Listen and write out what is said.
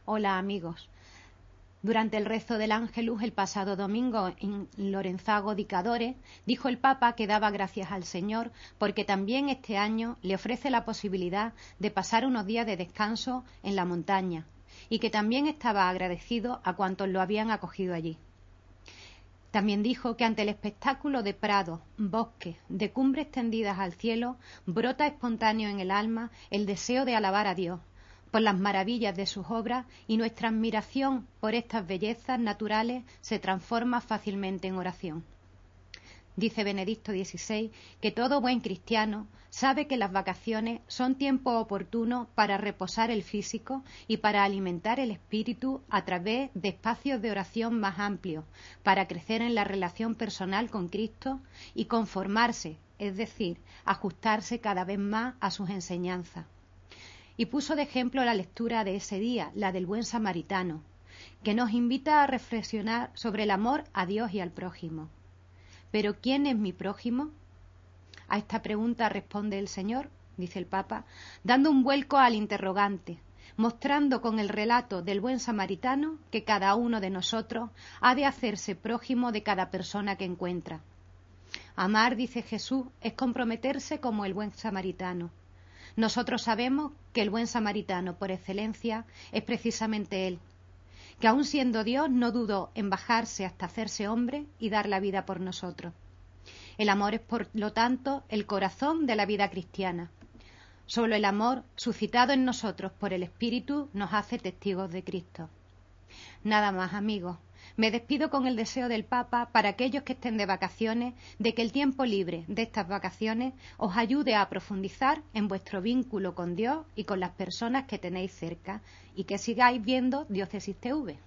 Hola amigos. Durante el rezo del Ángelus el pasado domingo en Lorenzago di Cadore, dijo el Papa que daba gracias al Señor porque también este año le ofrece la posibilidad de pasar unos días de descanso en la montaña y que también estaba agradecido a cuantos lo habían acogido allí. También dijo que ante el espectáculo de prados, bosques, de cumbres tendidas al cielo, brota espontáneo en el alma el deseo de alabar a Dios por las maravillas de sus obras, y nuestra admiración por estas bellezas naturales se transforma fácilmente en oración. Dice Benedicto XVI que todo buen cristiano sabe que las vacaciones son tiempo oportuno para reposar el físico y para alimentar el espíritu a través de espacios de oración más amplios, para crecer en la relación personal con Cristo y conformarse, es decir, ajustarse cada vez más a sus enseñanzas. Y puso de ejemplo la lectura de ese día, la del buen samaritano, que nos invita a reflexionar sobre el amor a Dios y al prójimo. ¿Pero quién es mi prójimo? A esta pregunta responde el Señor, dice el Papa, dando un vuelco al interrogante, mostrando con el relato del buen samaritano que cada uno de nosotros ha de hacerse prójimo de cada persona que encuentra. Amar, dice Jesús, es comprometerse como el buen samaritano. Nosotros sabemos que el buen samaritano por excelencia es precisamente Él, que aun siendo Dios no dudó en bajarse hasta hacerse hombre y dar la vida por nosotros. El amor es, por lo tanto, el corazón de la vida cristiana. Solo el amor, suscitado en nosotros por el Espíritu, nos hace testigos de Cristo. Nada más, amigos. Me despido con el deseo del Papa para aquellos que estén de vacaciones, de que el tiempo libre de estas vacaciones os ayude a profundizar en vuestro vínculo con Dios y con las personas que tenéis cerca, y que sigáis viendo Diócesis TV.